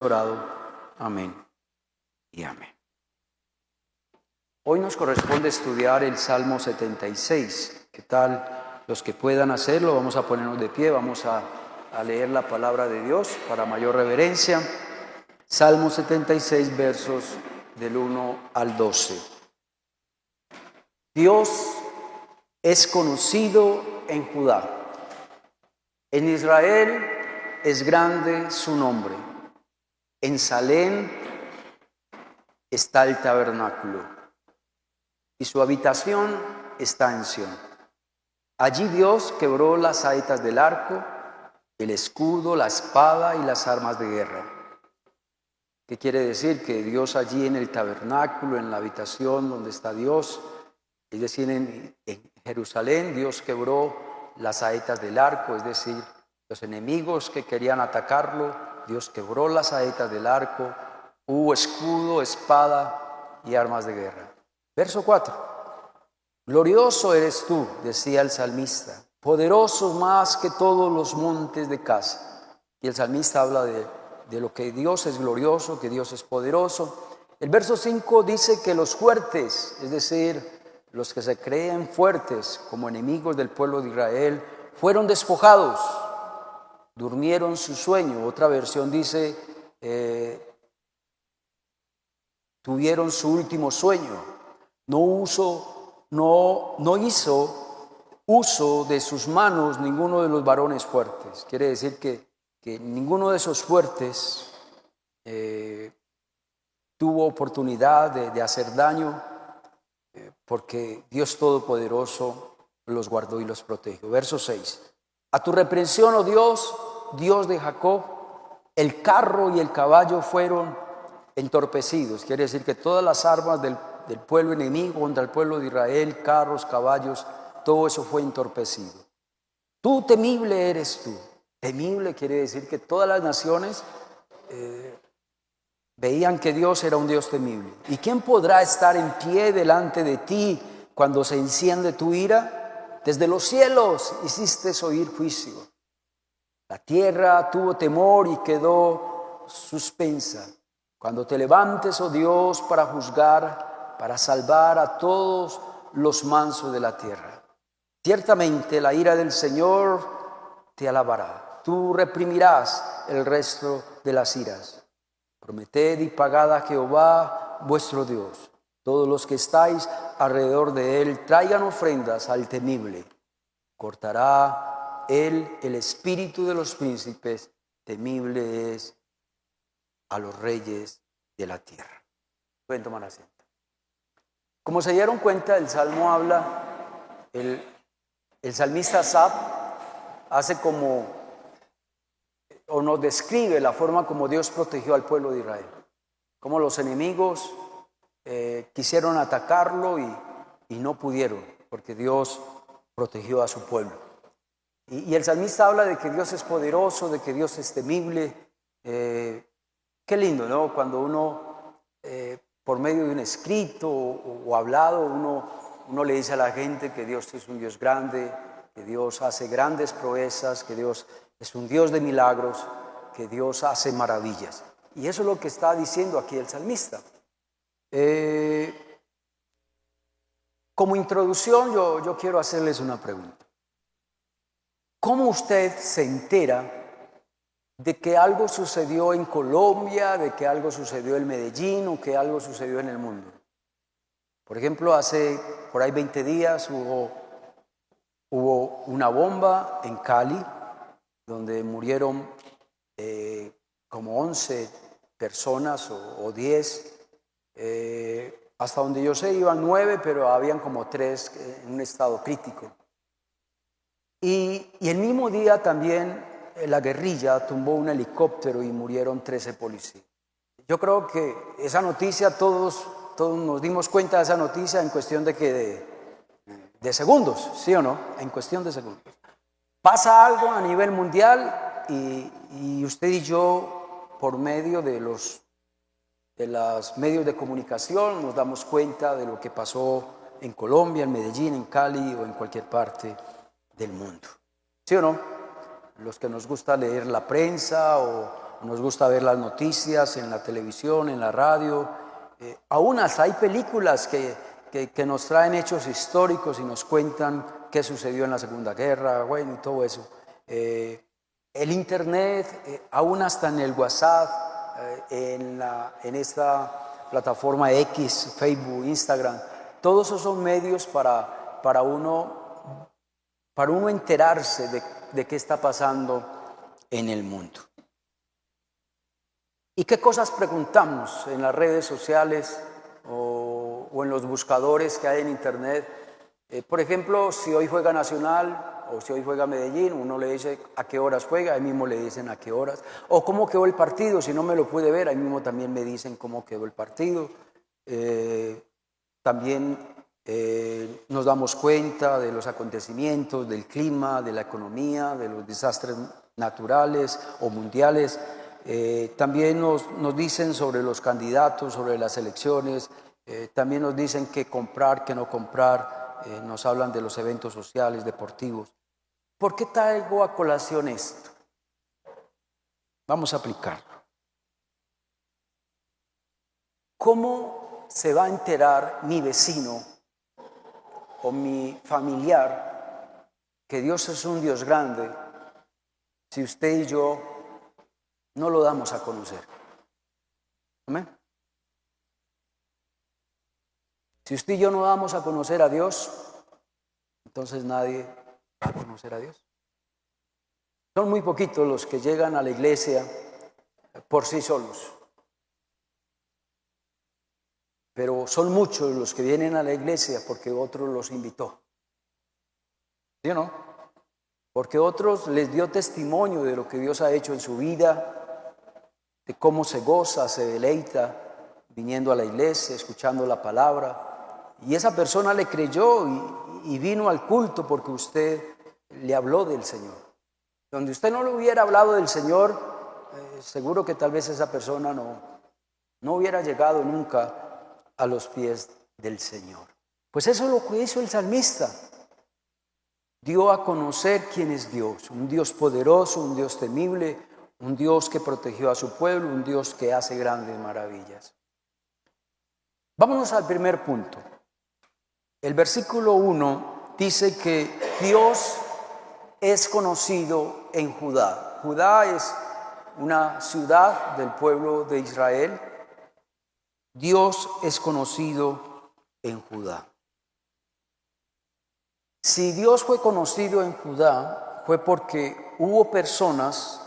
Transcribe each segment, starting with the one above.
Orado. Amén y amén. Hoy nos corresponde estudiar el Salmo 76. ¿Qué tal? Los que puedan hacerlo, vamos a ponernos de pie, vamos a leer la palabra de Dios para mayor reverencia. Salmo 76, versos del 1 al 12. Dios es conocido en Judá. En Israel es grande su nombre. En Salem está el tabernáculo y su habitación está en Sión. Allí Dios quebró las saetas del arco, el escudo, la espada y las armas de guerra. ¿Qué quiere decir? Que Dios allí en el tabernáculo, en la habitación donde está Dios, es decir, en Jerusalén, Dios quebró las saetas del arco, es decir, los enemigos que querían atacarlo, Dios quebró las saetas del arco, hubo escudo, espada y armas de guerra. Verso 4. Glorioso eres tú, decía el salmista, poderoso más que todos los montes de casa. Y el salmista habla de lo que Dios es glorioso, que Dios es poderoso. El verso 5 dice que los fuertes, es decir, los que se creen fuertes como enemigos del pueblo de Israel, fueron despojados, durmieron su sueño. Otra versión dice, tuvieron su último sueño. No hizo uso de sus manos ninguno de los varones fuertes. Quiere decir que ninguno de esos fuertes tuvo oportunidad de hacer daño, porque Dios Todopoderoso los guardó y los protegió. Verso 6. A tu reprensión, oh Dios, Dios de Jacob, el carro y el caballo fueron entorpecidos. Quiere decir que todas las armas del pueblo enemigo contra el pueblo de Israel, carros, caballos, todo eso fue entorpecido. Tú temible eres tú. Temible quiere decir que todas las naciones veían que Dios era un Dios temible. ¿Y quién podrá estar en pie delante de ti cuando se enciende tu ira? Desde los cielos hiciste oír juicio. La tierra tuvo temor y quedó suspensa. Cuando te levantes, oh Dios, para juzgar, para salvar a todos los mansos de la tierra. Ciertamente la ira del Señor te alabará. Tú reprimirás el resto de las iras. Prometed y pagad a Jehová vuestro Dios. Todos los que estáis alrededor de él, traigan ofrendas al temible. Cortará él el espíritu de los príncipes, temible es a los reyes de la tierra. Pueden tomar asiento. Como se dieron cuenta, el Salmo habla, el salmista Asaf hace como, o nos describe la forma como Dios protegió al pueblo de Israel. Como los enemigos quisieron atacarlo y no pudieron, porque Dios protegió a su pueblo. Y el salmista habla de que Dios es poderoso, de que Dios es temible. Qué lindo, ¿no? Cuando uno, por medio de un escrito o hablado, uno le dice a la gente que Dios es un Dios grande, que Dios hace grandes proezas, que Dios es un Dios de milagros, que Dios hace maravillas. Y eso es lo que está diciendo aquí el salmista. Como introducción, yo quiero hacerles una pregunta. ¿Cómo usted se entera de que algo sucedió en Colombia, de que algo sucedió en Medellín o que algo sucedió en el mundo? Por ejemplo, hace por ahí 20 días hubo una bomba en Cali, donde murieron como 11 personas o 10. Hasta donde yo sé iban 9, pero habían como 3 en un estado crítico. Y el mismo día también la guerrilla tumbó un helicóptero y murieron 13 policías. Yo creo que esa noticia, todos nos dimos cuenta de esa noticia en cuestión de segundos, ¿sí o no? En cuestión de segundos. Pasa algo a nivel mundial y usted y yo, por medio de los medios de comunicación, nos damos cuenta de lo que pasó en Colombia, en Medellín, en Cali o en cualquier parte del mundo. ¿Sí o no? Los que nos gusta leer la prensa o nos gusta ver las noticias en la televisión, en la radio. Aún hasta hay películas que nos traen hechos históricos y nos cuentan qué sucedió en la Segunda Guerra, bueno, y todo eso. El Internet, aún hasta en el WhatsApp, en esta plataforma X, Facebook, Instagram, todos esos son medios para uno enterarse de qué está pasando en el mundo. ¿Y qué cosas preguntamos en las redes sociales o en los buscadores que hay en Internet? Por ejemplo, si hoy juega Nacional o si hoy juega Medellín, uno le dice a qué horas juega, ahí mismo le dicen a qué horas. O cómo quedó el partido, si no me lo pude ver, ahí mismo también me dicen cómo quedó el partido. También nos damos cuenta de los acontecimientos, del clima, de la economía, de los desastres naturales o mundiales. También nos dicen sobre los candidatos, sobre las elecciones. También nos dicen qué comprar, qué no comprar. Nos hablan de los eventos sociales, deportivos. ¿Por qué traigo a colación esto? Vamos a aplicarlo. ¿Cómo se va a enterar mi vecino o mi familiar que Dios es un Dios grande si usted y yo no lo damos a conocer? ¿Amén? Si usted y yo no damos a conocer a Dios, entonces nadie va a conocer a Dios. Son muy poquitos los que llegan a la iglesia por sí solos. Pero son muchos los que vienen a la iglesia porque otro los invitó. ¿Sí o no? Porque otros les dio testimonio de lo que Dios ha hecho en su vida, de cómo se goza, se deleita, viniendo a la iglesia, escuchando la palabra. Y esa persona le creyó y vino al culto porque usted le habló del Señor. Donde usted no le hubiera hablado del Señor, seguro que tal vez esa persona no hubiera llegado nunca a los pies del Señor. Pues eso es lo que hizo el salmista. Dio a conocer quién es Dios, un Dios poderoso, un Dios temible, un Dios que protegió a su pueblo, un Dios que hace grandes maravillas. Vámonos al primer punto. El versículo 1 dice que Dios es conocido en Judá. Judá es una ciudad del pueblo de Israel. Dios es conocido en Judá. Si Dios fue conocido en Judá, fue porque hubo personas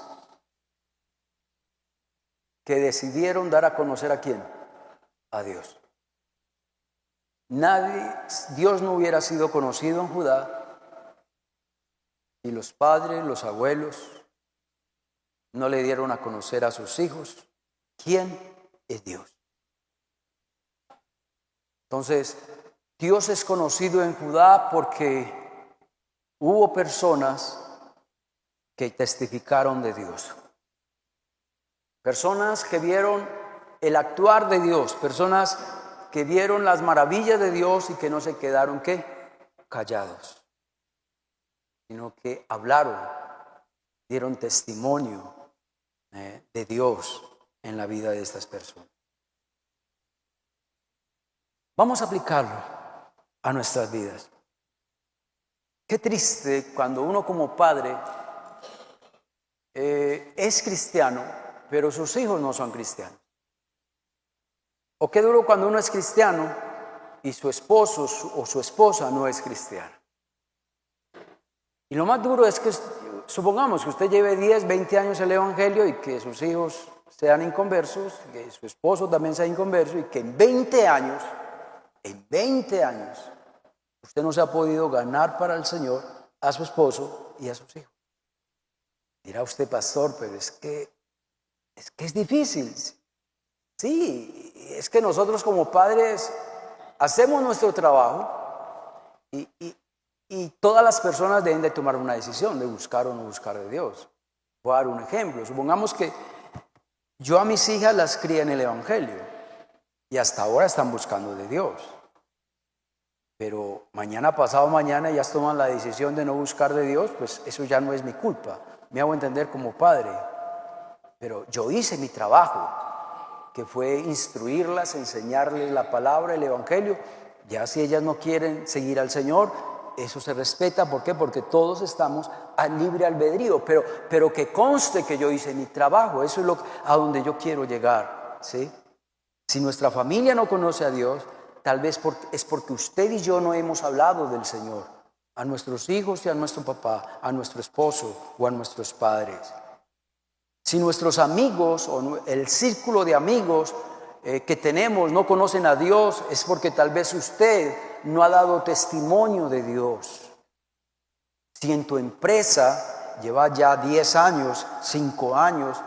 que decidieron dar a conocer ¿a quién? A Dios. Dios no hubiera sido conocido en Judá y los padres, los abuelos no le dieron a conocer a sus hijos quién es Dios. Entonces, Dios es conocido en Judá porque hubo personas que testificaron de Dios. Personas que vieron el actuar de Dios, personas que vieron las maravillas de Dios y que no se quedaron, ¿qué? Callados, sino que hablaron, dieron testimonio de Dios en la vida de estas personas. Vamos a aplicarlo a nuestras vidas. Qué triste cuando uno como padre es cristiano, pero sus hijos no son cristianos. O qué duro cuando uno es cristiano y su esposo o su esposa no es cristiana. Y lo más duro es que, supongamos que usted lleve 10, 20 años el evangelio y que sus hijos sean inconversos, que su esposo también sea inconverso y que en 20 años, usted no se ha podido ganar para el Señor a su esposo y a sus hijos. Dirá usted, pastor, pero es que es difícil. Sí, es que nosotros como padres hacemos nuestro trabajo y todas las personas deben de tomar una decisión de buscar o no buscar de Dios. Voy a dar un ejemplo. Supongamos que yo a mis hijas las crié en el evangelio y hasta ahora están buscando de Dios. Pero mañana, pasado mañana, ellas toman la decisión de no buscar de Dios, pues eso ya no es mi culpa. Me hago entender como padre. pero yo hice mi trabajo, que fue instruirlas, enseñarles la palabra, el evangelio. Ya si ellas no quieren seguir al Señor, eso se respeta. ¿Por qué? Porque todos estamos a libre albedrío, pero que conste que yo hice mi trabajo. Eso es a donde yo quiero llegar, ¿sí? Si nuestra familia no conoce a Dios, tal vez es porque usted y yo no hemos hablado del Señor a nuestros hijos y a nuestro papá, a nuestro esposo o a nuestros padres. Si nuestros amigos o el círculo de amigos que tenemos no conocen a Dios, es porque tal vez usted no ha dado testimonio de Dios. Si en tu empresa lleva ya 10 años, 5 años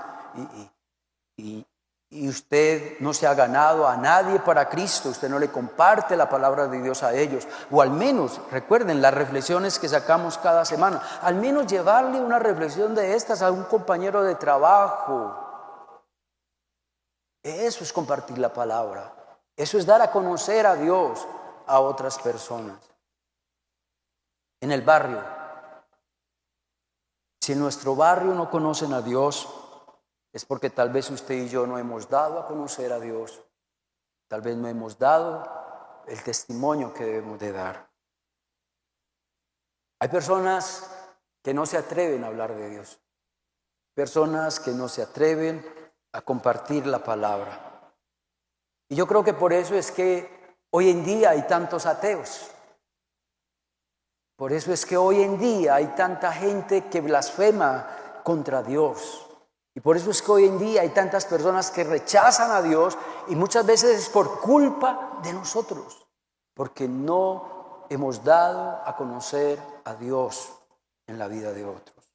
y usted no se ha ganado a nadie para Cristo, usted no le comparte la palabra de Dios a ellos, o al menos, recuerden las reflexiones que sacamos cada semana, al menos llevarle una reflexión de estas a un compañero de trabajo. Eso es compartir la palabra, eso es dar a conocer a Dios a otras personas. En el barrio, si en nuestro barrio no conocen a Dios, es porque tal vez usted y yo no hemos dado a conocer a Dios. Tal vez no hemos dado el testimonio que debemos de dar. Hay personas que no se atreven a hablar de Dios. Personas que no se atreven a compartir la palabra. Y yo creo que por eso es que hoy en día hay tantos ateos. Por eso es que hoy en día hay tanta gente que blasfema contra Dios. Y por eso es que hoy en día hay tantas personas que rechazan a Dios y muchas veces es por culpa de nosotros, porque no hemos dado a conocer a Dios en la vida de otros.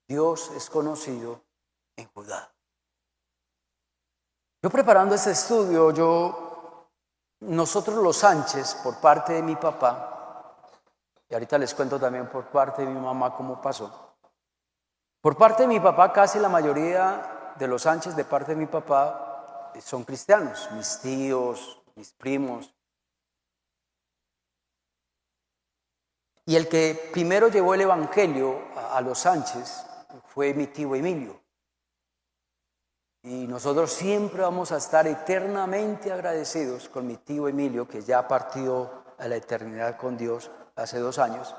Dios es conocido en Judá. Yo preparando este estudio, nosotros los Sánchez, por parte de mi papá, y ahorita les cuento también por parte de mi mamá cómo pasó. Por parte de mi papá, casi la mayoría de los Sánchez de parte de mi papá son cristianos, mis tíos, mis primos. Y el que primero llevó el evangelio a los Sánchez fue mi tío Emilio. Y nosotros siempre vamos a estar eternamente agradecidos con mi tío Emilio, que ya partió a la eternidad con Dios hace 2 años,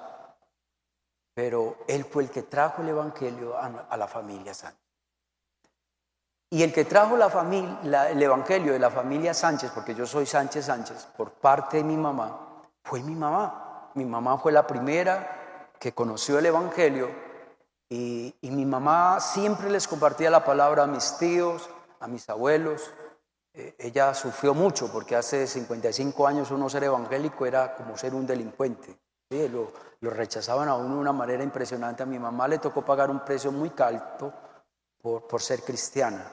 pero él fue el que trajo el evangelio a la familia Sánchez. Y el que trajo el evangelio de la familia Sánchez, porque yo soy Sánchez Sánchez, por parte de mi mamá, fue mi mamá. Mi mamá fue la primera que conoció el evangelio y mi mamá siempre les compartía la palabra a mis tíos, a mis abuelos. Ella sufrió mucho porque hace 55 años uno ser evangélico era como ser un delincuente. ¿Sí? Lo rechazaban a uno de una manera impresionante. A mi mamá le tocó pagar un precio muy alto por ser cristiana.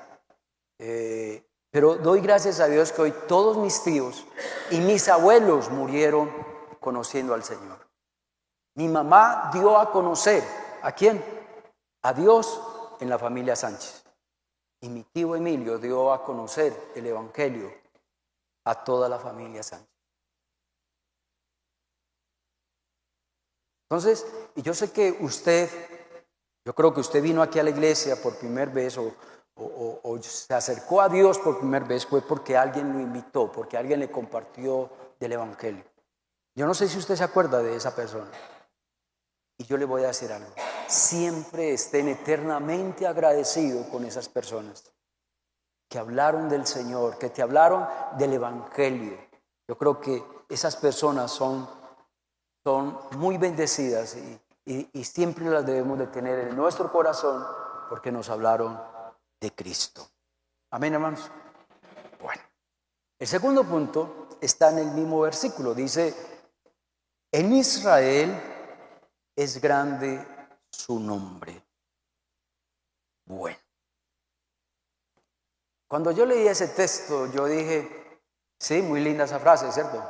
Pero doy gracias a Dios que hoy todos mis tíos y mis abuelos murieron conociendo al Señor. Mi mamá dio a conocer, ¿a quién? A Dios en la familia Sánchez. Y mi tío Emilio dio a conocer el evangelio a toda la familia Sánchez. Entonces, y yo sé que yo creo que usted vino aquí a la iglesia por primera vez o se acercó a Dios por primera vez fue porque alguien lo invitó, porque alguien le compartió del evangelio. Yo no sé si usted se acuerda de esa persona. Y yo le voy a decir algo. Siempre estén eternamente agradecidos con esas personas que hablaron del Señor, que te hablaron del evangelio. Yo creo que esas personas son muy bendecidas y siempre las debemos de tener en nuestro corazón porque nos hablaron de Cristo. Amén, hermanos. Bueno, el segundo punto está en el mismo versículo. Dice, en Israel es grande su nombre. Bueno, cuando yo leí ese texto, yo dije, sí, muy linda esa frase, ¿cierto?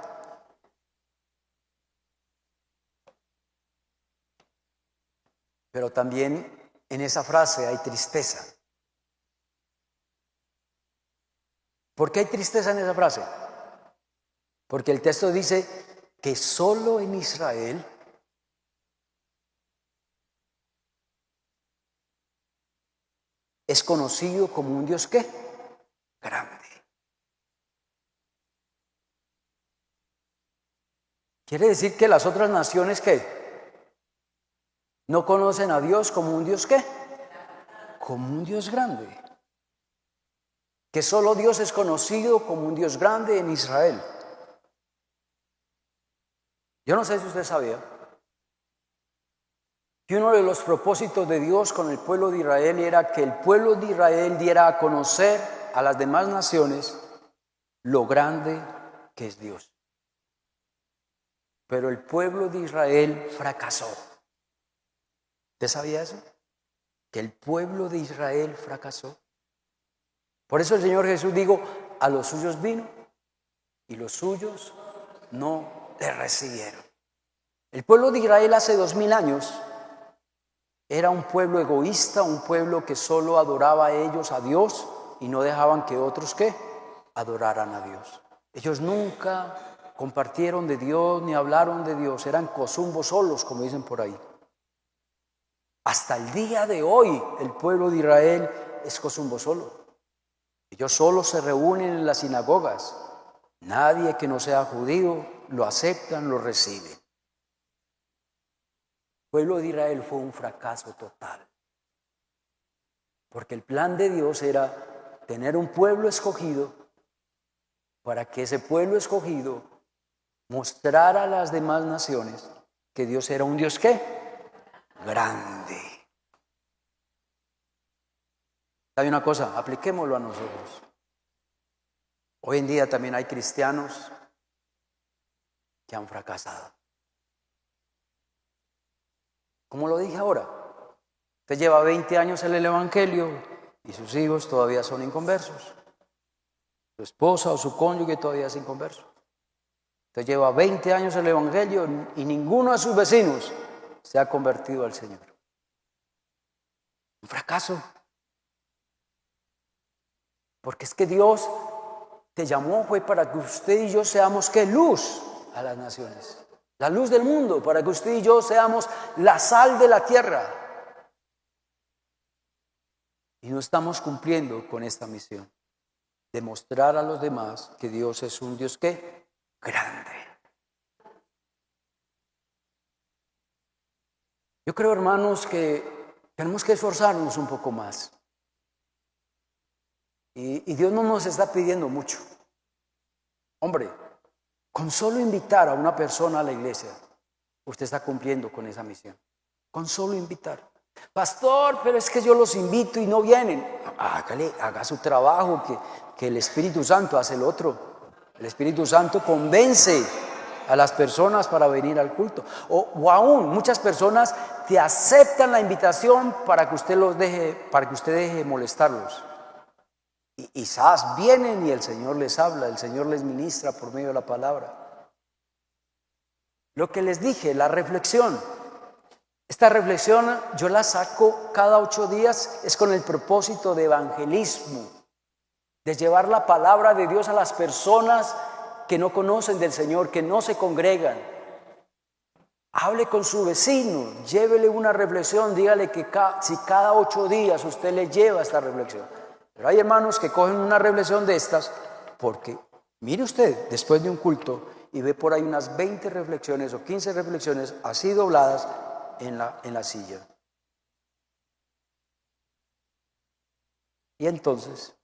Pero también en esa frase hay tristeza. ¿Por qué hay tristeza en esa frase? Porque el texto dice que solo en Israel es conocido como un Dios ¿qué? Grande. Quiere decir que las otras naciones ¿qué? No conocen a Dios como un Dios ¿qué? Como un Dios grande. Que solo Dios es conocido como un Dios grande en Israel. Yo no sé si usted sabía que uno de los propósitos de Dios con el pueblo de Israel era que el pueblo de Israel diera a conocer a las demás naciones lo grande que es Dios. Pero el pueblo de Israel fracasó. ¿Usted sabía eso? Que el pueblo de Israel fracasó. Por eso el Señor Jesús dijo, a los suyos vino y los suyos no le recibieron. El pueblo de Israel hace 2000 años era un pueblo egoísta, un pueblo que solo adoraba a ellos, a Dios, y no dejaban que otros ¿qué? Adoraran a Dios. Ellos nunca compartieron de Dios ni hablaron de Dios, eran cozumbos solos, como dicen por ahí. Hasta el día de hoy el pueblo de Israel es cozumbo solo. Ellos solo se reúnen en las sinagogas. Nadie que no sea judío lo aceptan, lo reciben. El pueblo de Israel fue un fracaso total. Porque el plan de Dios era tener un pueblo escogido para que ese pueblo escogido mostrara a las demás naciones que Dios era un Dios ¿qué? Grande. ¿Sabe una cosa? Apliquémoslo a nosotros. Hoy en día también hay cristianos que han fracasado. Como lo dije ahora, usted lleva 20 años en el Evangelio y sus hijos todavía son inconversos. Su esposa o su cónyuge todavía es inconverso. Usted lleva 20 años en el Evangelio y ninguno de sus vecinos se ha convertido al Señor. Un fracaso. Porque es que Dios te llamó fue para que usted y yo seamos ¿qué? Luz a las naciones. La luz del mundo, para que usted y yo seamos la sal de la tierra. Y no estamos cumpliendo con esta misión. Demostrar a los demás que Dios es un Dios ¿qué? Grande. Yo creo, hermanos, que tenemos que esforzarnos un poco más. Y Dios no nos está pidiendo mucho. Hombre, con solo invitar a una persona a la iglesia, usted está cumpliendo con esa misión. Con solo invitar. Pastor, pero es que yo los invito y no vienen. Hágale, haga su trabajo, que el Espíritu Santo hace el otro. El Espíritu Santo convence a las personas para venir al culto. O aún, muchas personas te aceptan la invitación para que usted deje de molestarlos. Y quizás vienen y el Señor les habla, el Señor les ministra por medio de la palabra. Lo que les dije, la reflexión. Esta reflexión yo la saco cada 8 días, es con el propósito de evangelismo, de llevar la palabra de Dios a las personas que no conocen del Señor, que no se congregan. Hable con su vecino, llévele una reflexión, dígale que si cada 8 días usted le lleva esta reflexión. Pero hay hermanos que cogen una reflexión de estas porque, mire usted, después de un culto y ve por ahí unas 20 reflexiones o 15 reflexiones así dobladas en la silla. Y entonces,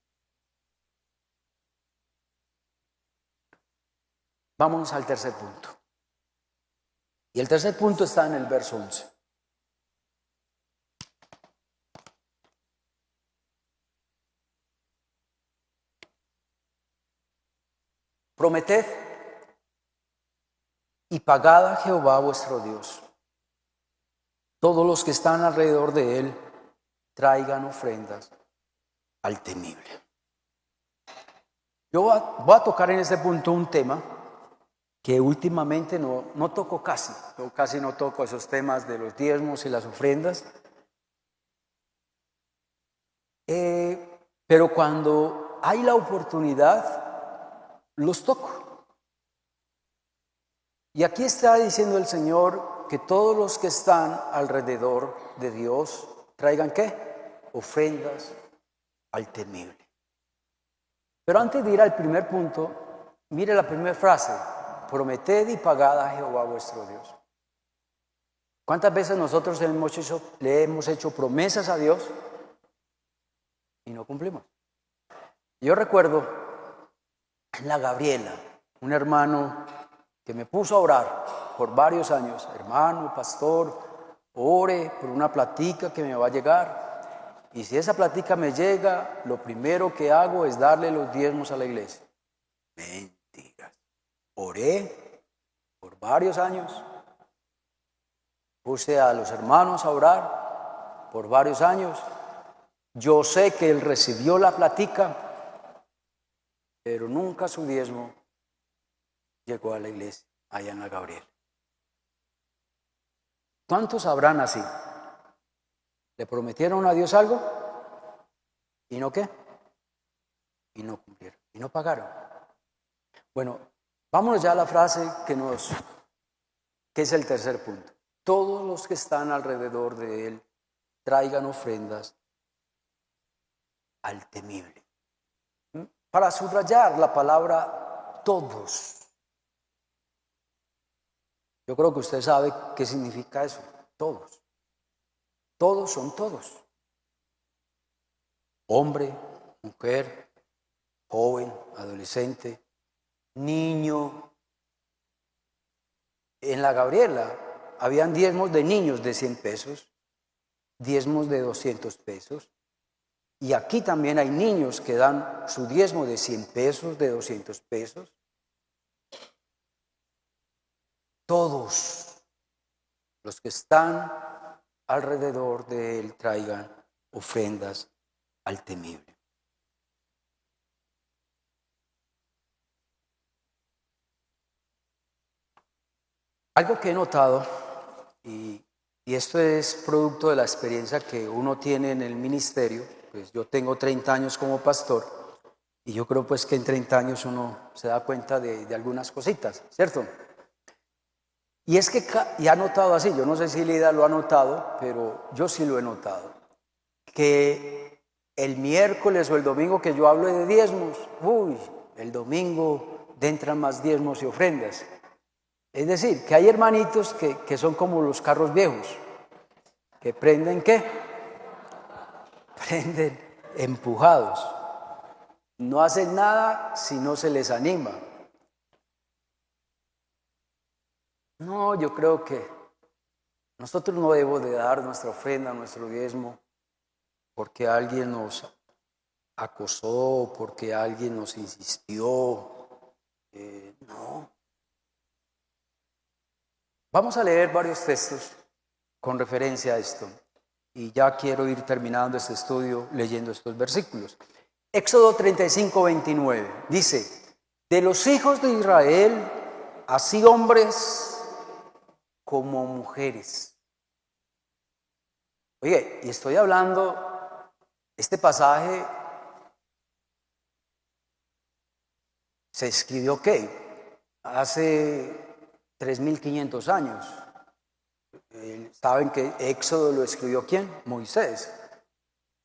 vamos al tercer punto. Y el tercer punto está en el verso 11. Prometed y pagad a Jehová vuestro Dios. Todos los que están alrededor de él traigan ofrendas al temible. Yo voy a tocar en este punto un tema que últimamente no toco casi. Yo casi no toco esos temas de los diezmos y las ofrendas. Pero cuando hay la oportunidad, los toco. Y aquí está diciendo el Señor que todos los que están alrededor de Dios traigan ¿qué? Ofrendas al temible. Pero antes de ir al primer punto, mire la primera frase: prometed y pagad a Jehová vuestro Dios. ¿Cuántas veces nosotros le hemos hecho promesas a Dios y no cumplimos? Yo recuerdo en la Gabriela, un hermano que me puso a orar por varios años: hermano, pastor, ore por una platica que me va a llegar, y si esa platica me llega, lo primero que hago es darle los diezmos a la iglesia. Mentiras. Oré por varios años, puse a los hermanos a orar por varios años. Yo sé que él recibió la platica, pero nunca su diezmo llegó a la iglesia, allá en la Gabriela. ¿Cuántos habrán así? ¿Le prometieron a Dios algo? ¿Y no qué? Y no cumplieron, y no pagaron. Bueno, vámonos ya a la frase que es el tercer punto. Todos los que están alrededor de él traigan ofrendas al temible. Para subrayar la palabra todos. Yo creo que usted sabe qué significa eso. Todos. Todos son todos. Hombre, mujer, joven, adolescente, niño. En la Gabriela habían diezmos de niños de 100 pesos, diezmos de 200 pesos. Y aquí también hay niños que dan su diezmo de 100 pesos, de 200 pesos. Todos los que están alrededor de él traigan ofrendas al temible. Algo que he notado, y esto es producto de la experiencia que uno tiene en el ministerio, pues yo tengo 30 años como pastor, y yo creo pues que en 30 años uno se da cuenta de algunas cositas, ¿cierto? Y es que ya ha notado así, yo no sé si Lida lo ha notado, pero yo sí lo he notado, que el miércoles o el domingo que yo hablo de diezmos, el domingo entran más diezmos y ofrendas. Es decir, que hay hermanitos que son como los carros viejos, que prenden ¿qué? Prenden empujados. No hacen nada si no se les anima. No, yo creo que nosotros no debemos de dar nuestra ofrenda, nuestro diezmo, porque alguien nos acosó, porque alguien nos insistió. No. Vamos a leer varios textos con referencia a esto. Y ya quiero ir terminando este estudio leyendo estos versículos. Éxodo 35, 29 dice: de los hijos de Israel, así hombres como mujeres. Oye, y estoy hablando, este pasaje se escribió ¿qué? Hace 3.500 años. Saben que Éxodo lo escribió ¿quién? Moisés.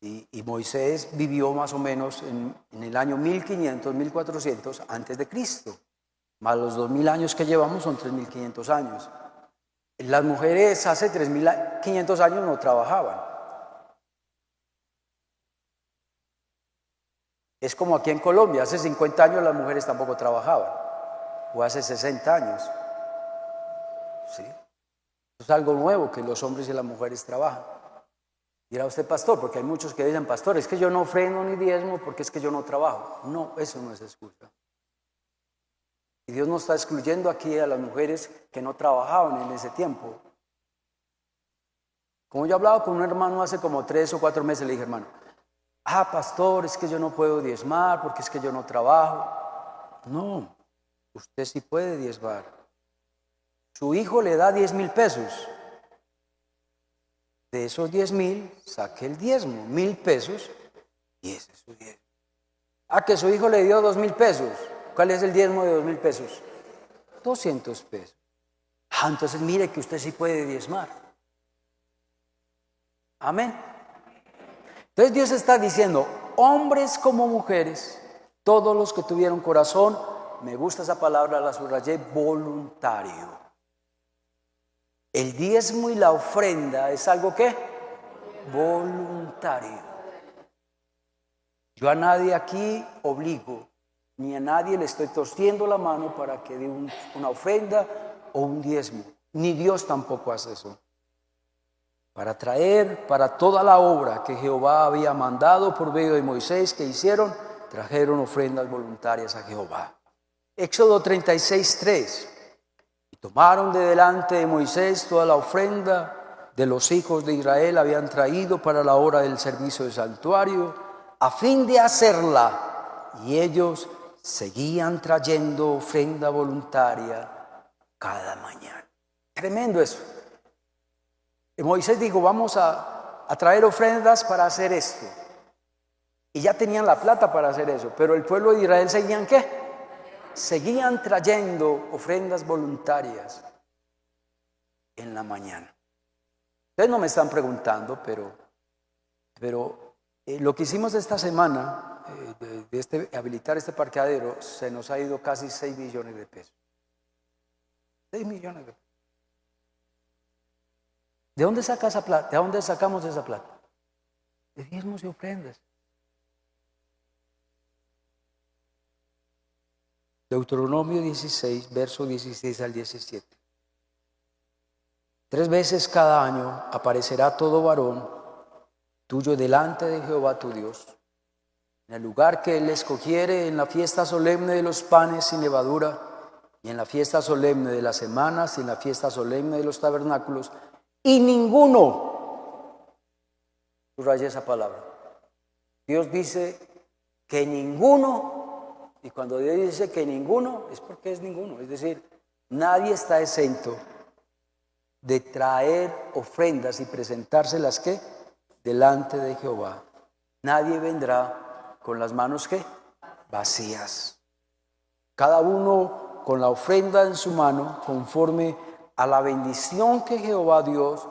Y Moisés vivió más o menos en el año 1500, 1400 antes de Cristo. Más los 2000 años que llevamos son 3500 años. Las mujeres hace 3500 años no trabajaban. Es como aquí en Colombia, hace 50 años las mujeres tampoco trabajaban. O hace 60 años. ¿Sí? Es algo nuevo que los hombres y las mujeres trabajan. Dirá usted, pastor, porque hay muchos que dicen, pastor, es que yo no ofrendo ni diezmo porque es que yo no trabajo. No, eso no es excusa. Y Dios no está excluyendo aquí a las mujeres que no trabajaban en ese tiempo. Como yo hablaba con un hermano hace como 3 o 4 meses, le dije, hermano, pastor, es que yo no puedo diezmar porque es que yo no trabajo. No, usted sí puede diezmar. Su hijo le da 10,000 pesos. De esos 10,000, saque el diezmo, 1,000 pesos, y ese es su diezmo. Que su hijo le dio 2,000 pesos. ¿Cuál es el diezmo de 2,000 pesos? 200 pesos. Entonces mire que usted sí puede diezmar. Amén. Entonces Dios está diciendo, hombres como mujeres, todos los que tuvieron corazón, me gusta esa palabra, la subrayé, voluntario. El diezmo y la ofrenda es algo que voluntario. Yo a nadie aquí obligo, ni a nadie le estoy torciendo la mano para que dé una ofrenda o un diezmo. Ni Dios tampoco hace eso. Para traer para toda la obra que Jehová había mandado por medio de Moisés que hicieron, trajeron ofrendas voluntarias a Jehová. Éxodo 36:3. Y tomaron de delante de Moisés toda la ofrenda de los hijos de Israel habían traído para la hora del servicio del santuario, a fin de hacerla. Y ellos seguían trayendo ofrenda voluntaria cada mañana. Tremendo eso. Y Moisés dijo, vamos a traer ofrendas para hacer esto. Y ya tenían la plata para hacer eso. Pero el pueblo de Israel seguían ¿qué? Seguían trayendo ofrendas voluntarias en la mañana. Ustedes no me están preguntando, pero lo que hicimos esta semana, de habilitar este parqueadero, se nos ha ido casi 6 millones de pesos. 6 millones de pesos. ¿De dónde saca esa plata? ¿De dónde sacamos esa plata? De diezmos y ofrendas. Deuteronomio 16, verso 16 al 17. 3 veces cada año aparecerá todo varón tuyo delante de Jehová tu Dios, en el lugar que él escogiere, en la fiesta solemne de los panes sin levadura, y en la fiesta solemne de las semanas, y en la fiesta solemne de los tabernáculos, y ninguno, subraya esa palabra, Dios dice que ninguno, y cuando Dios dice que ninguno, es porque es ninguno, es decir, nadie está exento de traer ofrendas y presentárselas ¿qué? Delante de Jehová. Nadie vendrá con las manos ¿qué? Vacías. Cada uno con la ofrenda en su mano, conforme a la bendición que Jehová Dios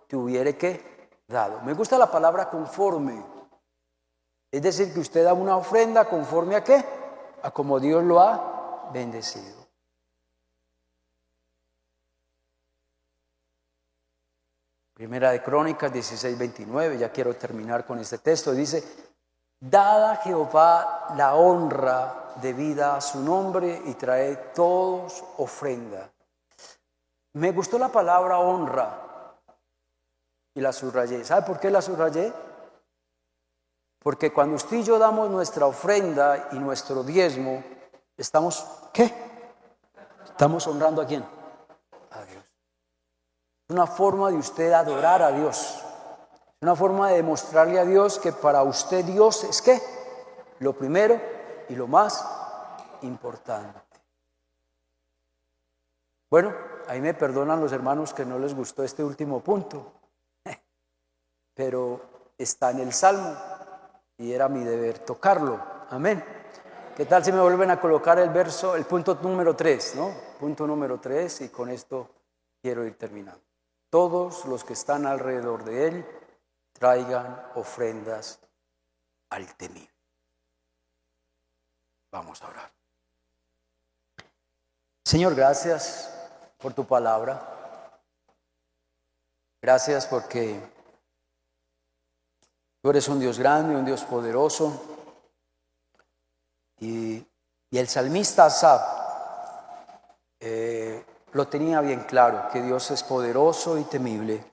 te hubiere ¿qué? Dado. Me gusta la palabra conforme. Es decir, que usted da una ofrenda conforme a ¿qué? A como Dios lo ha bendecido. Primera de Crónicas 16:29, ya quiero terminar con este texto, dice, dad a Jehová la honra debida a su nombre y traed todos ofrenda. Me gustó la palabra honra y la subrayé. ¿Sabe por qué la subrayé? Porque cuando usted y yo damos nuestra ofrenda y nuestro diezmo, estamos, ¿qué? Estamos honrando ¿a quién? A Dios. Es una forma de usted adorar a Dios. Es una forma de demostrarle a Dios que para usted Dios es ¿qué? Lo primero y lo más importante. Bueno, ahí me perdonan los hermanos que no les gustó este último punto, pero está en el Salmo y era mi deber tocarlo. Amén. ¿Qué tal si me vuelven a colocar el punto número 3, ¿no? Punto número 3 y con esto quiero ir terminando. Todos los que están alrededor de él traigan ofrendas al temible. Vamos a orar. Señor, gracias por tu palabra. Gracias porque tú eres un Dios grande, un Dios poderoso. Y el salmista Asaf lo tenía bien claro, que Dios es poderoso y temible,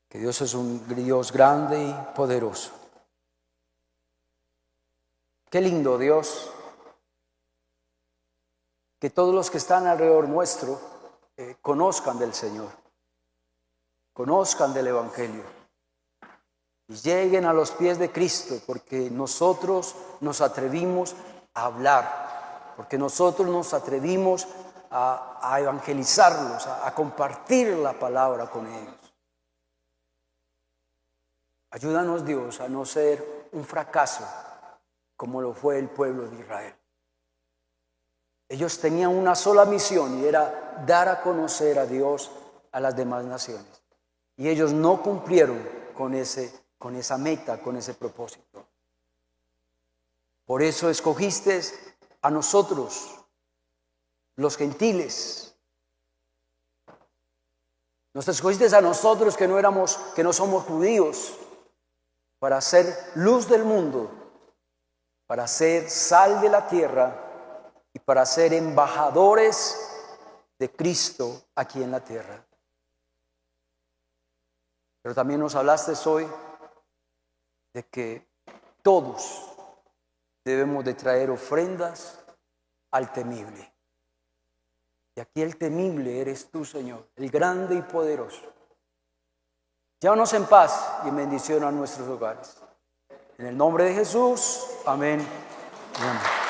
que Dios es un Dios grande y poderoso. Qué lindo, Dios, que todos los que están alrededor nuestro conozcan del Señor, conozcan del Evangelio y lleguen a los pies de Cristo, porque nosotros nos atrevimos a hablar, porque nosotros nos atrevimos a evangelizarlos, a compartir la palabra con ellos. Ayúdanos, Dios, a no ser un fracaso como lo fue el pueblo de Israel. Ellos tenían una sola misión y era dar a conocer a Dios a las demás naciones. Y ellos no cumplieron con esa meta, con ese propósito. Por eso escogiste a nosotros, los gentiles. Nos escogiste a nosotros que no somos judíos, para ser luz del mundo, para ser sal de la tierra y para ser embajadores de Cristo aquí en la tierra. Pero también nos hablaste hoy de que todos debemos de traer ofrendas al temible. Y aquí el temible eres tú, Señor, el grande y poderoso. Llévanos en paz y en bendición a nuestros hogares. En el nombre de Jesús, amén. Amén.